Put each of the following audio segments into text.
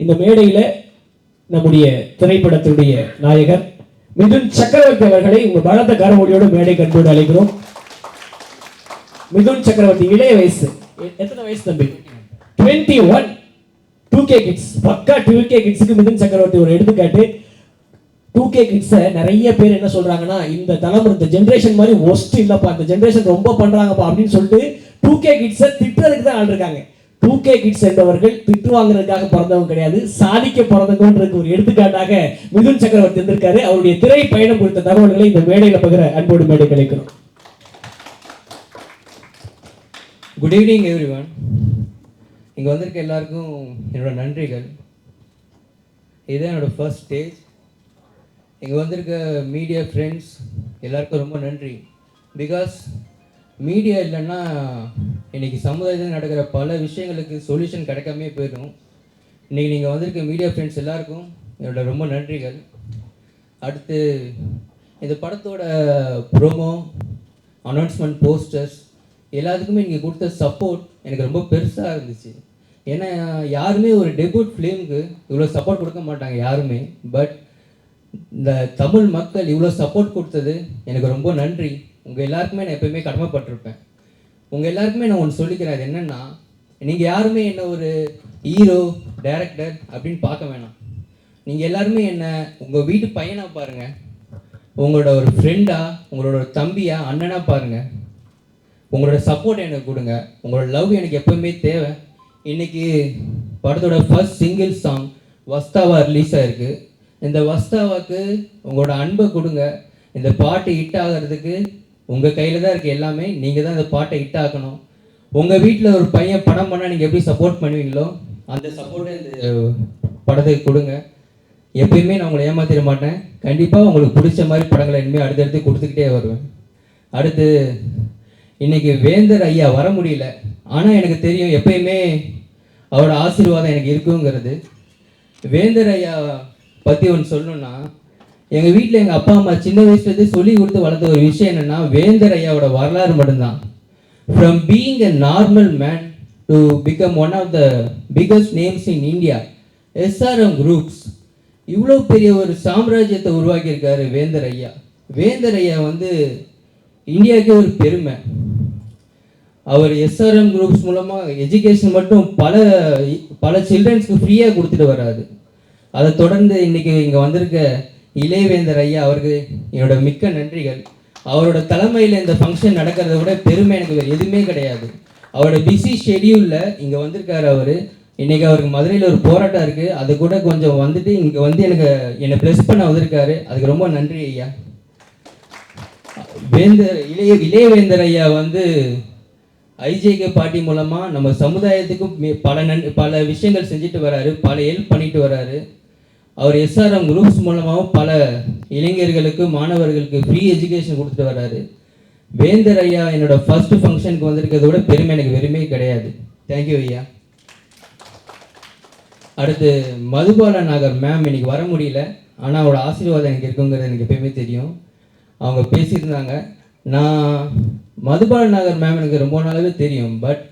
இந்த மேடையில் நம்முடைய திரைப்படத்துடைய நாயகர் மிதுன் சக்கரவர்த்தி அவர்களை உங்கள் பலத்த கரமொழியோடு மேடை கண்டோடு அழைக்கிறோம். மிதுன் சக்கரவர்த்தி இளைய வயசு, எத்தனை வயசு தம்பி? 21. 2K கிட்ஸ், பக்கா 2K கிட்ஸுக்கு மிதுன் சக்கரவர்த்தி ஒரு எடுத்துக்காட்டு. 2K கிட்ஸை நிறைய பேர் என்ன சொல்றாங்கன்னா, இந்த தலைமுறை இந்த ஜென்ரேஷன் மாதிரி ஒஸ்ட் இல்லப்பா, இந்த ஜென்ரேஷன் ரொம்ப பண்றாங்கப்பா அப்படின்னு சொல்லிட்டு 2K கிட்ஸை திட்டுறதுக்கு தான் ஆள் இருக்காங்க. 2K கிட்ஸ் என்பவர்கள் திட்டு வாங்குறதுக்காக பிறந்தவங்க கிடையாது, சாதிக்க பிறந்தவங்களுக்கு ஒரு எடுத்துக்காட்டாக மிதுன் சக்கரவர்த்தி இருந்திருக்காரு. அவருடைய திரை பயணம் குறித்த தகவல்களை இந்த மேடையில் பகிர அன்போடு மேடை கிடைக்கிறோம். Good evening everyone. இங்கே வந்திருக்க எல்லாருக்கும் என்னோட நன்றிகள். இதுதான் என்னோட ஃபர்ஸ்ட் ஸ்டேஜ். இங்கே வந்திருக்க மீடியா ஃப்ரெண்ட்ஸ் எல்லாருக்கும் ரொம்ப நன்றி. பிகாஸ் மீடியா இல்லைன்னா இன்றைக்கி சமுதாயத்தில் நடக்கிற பல விஷயங்களுக்கு சொல்யூஷன் கிடைக்காமே போயிடும். இன்றைக்கி நீங்கள் வந்திருக்க மீடியா ஃப்ரெண்ட்ஸ் எல்லாருக்கும் என்னோட ரொம்ப நன்றிகள். அடுத்து இந்த படத்தோட ப்ரோமோ, அனௌன்ஸ்மெண்ட், போஸ்டர்ஸ் எல்லாத்துக்குமே நீங்கள் கொடுத்த சப்போர்ட் எனக்கு ரொம்ப பெருசாக இருந்துச்சு. ஏன்னா யாருமே ஒரு டெபியூட் ஃபிலிமுக்கு இவ்வளோ சப்போர்ட் கொடுக்க மாட்டாங்க யாருமே. பட் இந்த தமிழ் மக்கள் இவ்வளோ சப்போர்ட் கொடுத்தது எனக்கு ரொம்ப நன்றி. உங்கள் எல்லாருக்குமே நான் எப்போயுமே கடமைப்பட்டிருப்பேன். உங்கள் எல்லாருக்குமே நான் ஒன்று சொல்லிக்கிறேன். அது என்னென்னா, நீங்கள் யாருமே என்ன ஒரு ஹீரோ, டைரக்டர் அப்படின்னு பார்க்க வேணாம். நீங்கள் எல்லாருமே என்ன உங்கள் வீட்டு பையனாக பாருங்கள், உங்களோட ஒரு ஃப்ரெண்டாக, உங்களோட ஒரு தம்பியா, அண்ணனாக பாருங்கள். உங்களோட சப்போர்ட் எனக்கு கொடுங்க. உங்களோட லவ் எனக்கு எப்போவுமே தேவை. இன்றைக்கி படத்தோட ஃபர்ஸ்ட் சிங்கிள் சாங் வஸ்தாவா ரிலீஸ் ஆகிருக்கு. இந்த வஸ்தாவாக்கு உங்களோட அன்பை கொடுங்க. இந்த பாட்டு ஹிட் ஆகிறதுக்கு உங்கள் கையில் தான் இருக்குது எல்லாமே. நீங்கள் தான் இந்த பாட்டை ஹிட் ஆக்கணும். உங்கள் வீட்டில் ஒரு பையன் படம் பண்ணால் நீங்கள் எப்படி சப்போர்ட் பண்ணுவீங்களோ அந்த சப்போர்ட்டை இந்த படத்துக்கு கொடுங்க. எப்பயுமே நான் உங்களை ஏமாற்றிட மாட்டேன். கண்டிப்பாக உங்களுக்கு பிடிச்ச மாதிரி படங்களை இனிமேல் அடுத்தடுத்து கொடுத்துக்கிட்டே வருவேன். அடுத்து இன்றைக்கி வேந்தர் ஐயா வர முடியல, ஆனால் எனக்கு தெரியும் எப்பயுமே அவரோட ஆசீர்வாதம் எனக்கு இருக்குங்கிறது. வேந்தர் ஐயா பற்றி ஒன்று சொல்லணுன்னா, எங்கள் வீட்டில் எங்கள் அப்பா அம்மா சின்ன வயசுலேருந்து சொல்லி கொடுத்து வளர்த்த ஒரு விஷயம் என்னென்னா, வேந்தர் ஐயாவோட வரலாறு மட்டும்தான். From being a normal man to become one of the biggest names in India, SRM groups, இவ்வளோ பெரிய ஒரு சாம்ராஜ்யத்தை உருவாக்கியிருக்காரு வேந்தர் ஐயா. வேந்தர் ஐயா இந்தியாவுக்கே ஒரு பெருமை. அவர் SRM குரூப்ஸ் மூலமாக எஜுகேஷன் மட்டும் பல சில்ட்ரன்ஸ்க்கு ஃப்ரீயாக கொடுத்துட்டு வராது. அதை தொடர்ந்து இன்றைக்கி இங்கே வந்திருக்க இளையவேந்தர் ஐயா அவருக்கு என்னோட மிக்க நன்றிகள். அவரோட தலைமையில் இந்த ஃபங்க்ஷன் நடக்கிறத விட பெருமை எனக்கு வேறு எதுவுமே கிடையாது. அவரோட பிஸி ஷெடியூலில் இங்கே வந்திருக்காரு அவர். இன்றைக்கி அவருக்கு மதுரையில் ஒரு போராட்டம் இருக்குது, அது கூட கொஞ்சம் வந்துட்டு இங்கே என்னை ப்ளஸ் பண்ண வந்திருக்காரு. அதுக்கு ரொம்ப நன்றி ஐயா. இளையவேந்தர் ஐயா IJK பார்ட்டி மூலமாக நம்ம சமுதாயத்துக்கும் பல விஷயங்கள் செஞ்சுட்டு வராரு, பல ஹெல்ப் பண்ணிட்டு வராரு. அவர் SRM குரூப்ஸ் மூலமாகவும் பல இளைஞர்களுக்கு, மாணவர்களுக்கு ஃப்ரீ எஜுகேஷன் கொடுத்துட்டு வராரு. வேந்தர் ஐயா என்னோட ஃபர்ஸ்ட் ஃபங்க்ஷனுக்கு வந்திருக்கிறத விட பெருமை எனக்கு வெறுமே கிடையாது. தேங்க்யூ ஐயா. அடுத்து மதுபாலா நாகர் மேம் இன்னைக்கு வர முடியல, ஆனால் அவரோட ஆசீர்வாதம் எனக்கு இருக்குங்கிறது எனக்கு எப்பயுமே தெரியும். அவங்க பேசியிருந்தாங்க. நான் மதுபாலா நாகர் மேம் எனக்கு ரொம்ப நாளாகவே தெரியும். பட்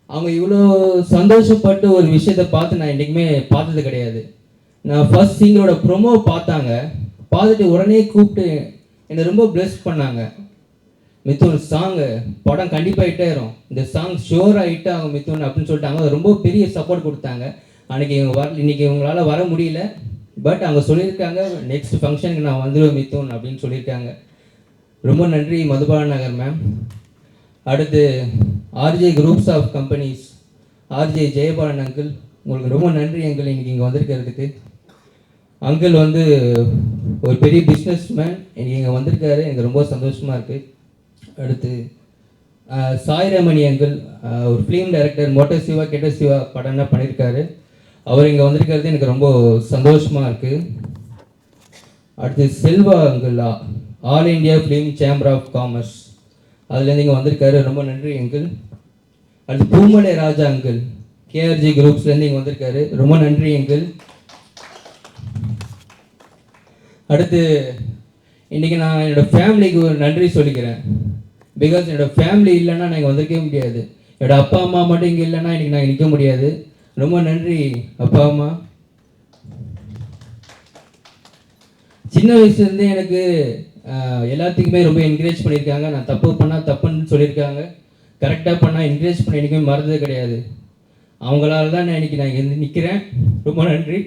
அவங்க இவ்வளோ சந்தோஷப்பட்டு ஒரு விஷயத்தை பார்த்து நான் என்றைக்குமே பார்த்தது கிடையாது. நான் ஃபர்ஸ்ட் சிங்கரோட ப்ரொமோ பார்த்துட்டு உடனே கூப்பிட்டு என்னை ரொம்ப பிளெஸ் பண்ணாங்க. மிதுன் சாங்கு படம் கண்டிப்பாக ஹிட் ஆயிரும், இந்த சாங் ஷோராக ஹிட் ஆகும் மிதுன் அப்படின்னு சொல்லிட்டாங்க. ரொம்ப பெரிய சப்போர்ட் கொடுத்தாங்க. இன்னைக்கு இவங்களால் வர முடியல. பட் அவங்க சொல்லியிருக்காங்க நெக்ஸ்ட் ஃபங்க்ஷனுக்கு நான் வந்துடுவேன் மிதுன் அப்படின்னு சொல்லியிருக்காங்க. ரொம்ப நன்றி மதுபாலா நகர் மேம். அடுத்து RJ groups of companies, RJ Jayabalan uncle, உங்களுக்கு ரொம்ப நன்றி அங்கிள் இன்னைக்கு இங்கே வந்திருக்கிறதுக்கு. அங்கிள் ஒரு பெரிய பிஸ்னஸ் மேன், இன்னைக்கு இங்கே வந்திருக்காரு, எனக்கு ரொம்ப சந்தோஷமாக இருக்குது. அடுத்து சாய்ரமணி அங்கிள், ஒரு ஃபிலிம் டைரக்டர், மோட்டர் சிவா கெட்ட சிவா படம்னா பண்ணியிருக்காரு. அவர் இங்கே வந்திருக்கிறது எனக்கு ரொம்ப சந்தோஷமாக இருக்குது. அடுத்து Selva uncle, All India Film Chamber of Commerce, அதுலேருந்து இங்கே வந்திருக்காரு, ரொம்ப நன்றி அங்கிள். அடுத்து பூமலை ராஜா அங்கிள், KRG குரூப்ஸ்லேருந்து இங்கே வந்திருக்காரு, ரொம்ப நன்றி அங்கிள். அடுத்து இன்றைக்கி நான் என்னோடய ஃபேமிலிக்கு ஒரு நன்றி சொல்லிக்கிறேன். பிகாஸ் என்னோடய ஃபேமிலி இல்லைன்னா நான் இங்கே வந்திருக்கவே முடியாது. என்னோடய அப்பா அம்மா மட்டும் இங்கே இல்லைன்னா இன்றைக்கி நான் நிற்க முடியாது. ரொம்ப நன்றி அப்பா அம்மா. சின்ன வயசுலேருந்தே எனக்கு எல்லாத்துக்குமே ரொம்ப என்கரேஜ் பண்ணியிருக்காங்க. நான் தப்பு பண்ணால் தப்புன்னு சொல்லியிருக்காங்க. கரெக்டாக பண்ணால் என்கரேஜ் பண்ண என்றைக்குமே மறந்தது கிடையாது. அவங்களால தான் நான் இன்றைக்கி இங்கே நிற்கிறேன். ரொம்ப நன்றி.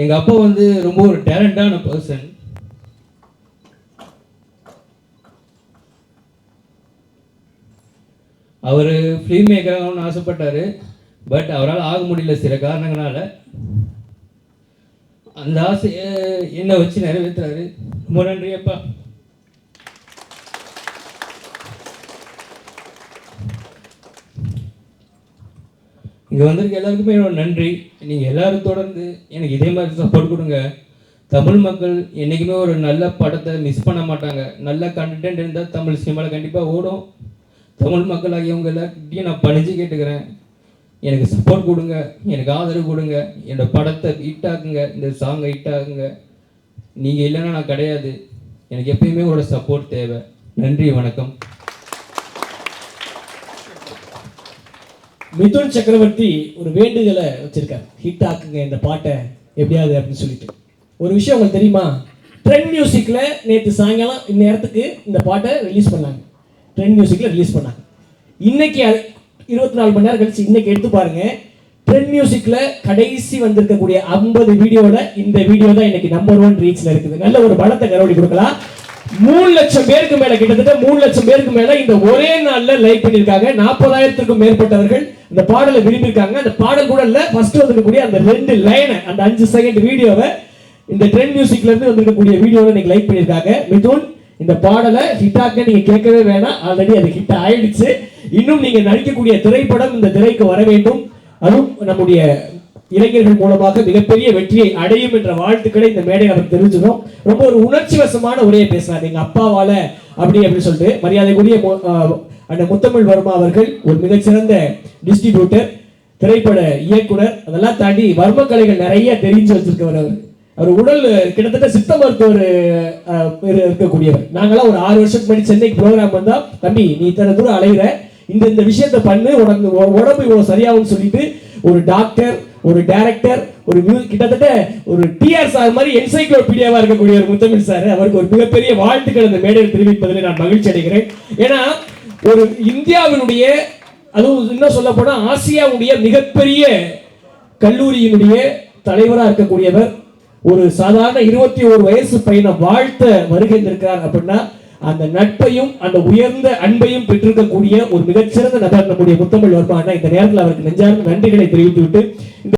எங்கள் அப்பா வந்து ரொம்ப ஒரு டேலண்டான பர்சன். அவர் ஃபிலிம் மேக்கராகணும்னு ஆசைப்பட்டார். பட் அவரால் ஆக முடியல சில காரணங்களால். அந்த ஆசையை என்னை வச்சு நிறைவேற்றுறாரு. ரொம்ப நன்றி அப்பா. இங்கே வந்திருக்க எல்லாருக்குமே என்னோட நன்றி. நீங்கள் எல்லோரும் தொடர்ந்து எனக்கு இதே மாதிரி சப்போர்ட் கொடுங்க. தமிழ் மக்கள் என்றைக்குமே ஒரு நல்ல படத்தை மிஸ் பண்ண மாட்டாங்க. நல்ல கண்டென்ட் இருந்தால் தமிழ் சினிமாவில் கண்டிப்பாக ஓடும். தமிழ் மக்கள் ஆகியவங்க எல்லாருக்கிட்டையும் நான் பணிஞ்சு கேட்டுக்கிறேன். எனக்கு சப்போர்ட் கொடுங்க, எனக்கு ஆதரவு கொடுங்க. என்னோடய படத்தை ஹிட்டாக்குங்க, இந்த சாங்கை ஹிட்டாக்குங்க. நீங்கள் இல்லைன்னா நான் கிடையாது. எனக்கு எப்பயுமே உங்களோட சப்போர்ட் தேவை. நன்றி, வணக்கம். மிதுன் சக்கரவர்த்தி ஒரு வேண்டுதலை வச்சிருக்காரு, ஹிட் ஆக்குங்க இந்த பாட்டை எப்படியாவது அப்படின்னு சொல்லிட்டு. ஒரு விஷயம் உங்களுக்கு தெரியுமா? ட்ரெண்ட் மியூசிக்கில் நேற்று சாயங்காலம் இந்நேரத்துக்கு இந்த பாட்டை ரிலீஸ் பண்ணாங்க. ட்ரெண்ட் மியூசிக்கில் ரிலீஸ் பண்ணாங்க. இன்னைக்கு 24 மணி நேரம் கழிச்சு இன்னைக்கு எடுத்து பாருங்க. ட்ரெண்ட் மியூசிக்கில் கடைசி வந்திருக்கக்கூடிய 50 வீடியோவில் இந்த வீடியோ தான் இன்னைக்கு நம்பர் 1 ரீச்ல இருக்குது. நல்ல ஒரு பலத்தை கரவடி கொடுக்கலாம். 3 லட்சம் பேருக்கு மேல, கிட்டத்தட்ட 3 லட்சம் பேருக்கு மேல இந்த ஒரே நாள்ல லைக் பண்ணிருக்காங்க. 40,000க்கும் மேற்பட்டவர்கள் இந்த பாடலை விரும்பியிருக்காங்க. அந்த பாடல் கூட இல்ல, ஃபர்ஸ்ட் வந்திருக்கக்கூடிய அந்த 2 லைனை, அந்த 5 செகண்ட் வீடியோவை இந்த ட்ரெண்ட் மியூசிக்ல இருந்து வந்திருக்கக்கூடிய வீடியோவை நீங்க லைக் பண்ணிருக்காங்க. மிதுன், இந்த பாடலை ஹிட்டாக்க நீங்க கேட்கவே வேணாம், ஆல்ரெடி அது ஹிட் ஆயிடுச்சு. இன்னும் நீங்க நடிக்கக்கூடிய திரைப்படம் இந்த திரைக்கு வர வேண்டும். அதுவும் நம்முடைய இளைஞர்கள் மூலமாக மிகப்பெரிய வெற்றியை அடையும் என்ற வாழ்த்துக்களை இந்த மேடையில் அவர் தெரிவிச்சிடும். ரொம்ப ஒரு உணர்ச்சி வசமான உரையை பேசினார். எங்க அப்பாவால அப்படின்னு சொல்லிட்டு மரியாதைக்குரிய அந்த முத்தமிழ் வர்மா அவர்கள் ஒரு மிகச்சிறந்த டிஸ்ட்ரிபியூட்டர், திரைப்பட இயக்குனர், அதெல்லாம் தாண்டி வர்ம கலைகள் நிறைய தெரிஞ்சு வச்சிருக்கவர். அவர் உடல் கிட்டத்தட்ட சித்த மருத்துவர் இருக்கக்கூடியவர். நாங்களாம் ஒரு 6 வருஷத்துக்கு முன்னாடி சென்னைக்கு ப்ரோக்ராம் வந்தா, தம்பி நீ இத்தனை தூரம் அலைகிற, இந்த விஷயத்தை பண்ணு, உடம்பு இவ்வளவு சரியாகும்னு சொல்லிட்டு ஒரு டாக்டர், ஒரு டைரக்டர், ஒரு கிட்டத்தட்ட ஒரு டிஆர் சார் மாதிரி என்சைக்ளோபீடியாவா இருக்கக்கூடிய ஒரு முத்தமிழ் சார், அவருக்கு ஒரு மிகப்பெரிய வாழ்த்துக்கள் அந்த மேடையில் தெரிவிப்பதில் நான் மகிழ்ச்சி அடைகிறேன். ஏன்னா ஒரு இந்தியாவினுடைய, அதுவும் இன்னும் சொல்ல போனா ஆசியாவுடைய மிகப்பெரிய கல்லூரியினுடைய தலைவராக இருக்கக்கூடியவர் ஒரு சாதாரண 21 வயசு பையனை வாழ்த்த வருகின்றிருக்கிறார் அப்படின்னா அந்த நட்பையும் அந்த உயர்ந்த அன்பையும் பெற்றிருக்கக்கூடிய ஒரு மிகச்சிறந்த நபர் நம்முடைய முத்தமிழ் வர்மா. இந்த நேரத்தில் அவருக்கு நெஞ்சார்ந்த நன்றிகளை தெரிவித்துவிட்டு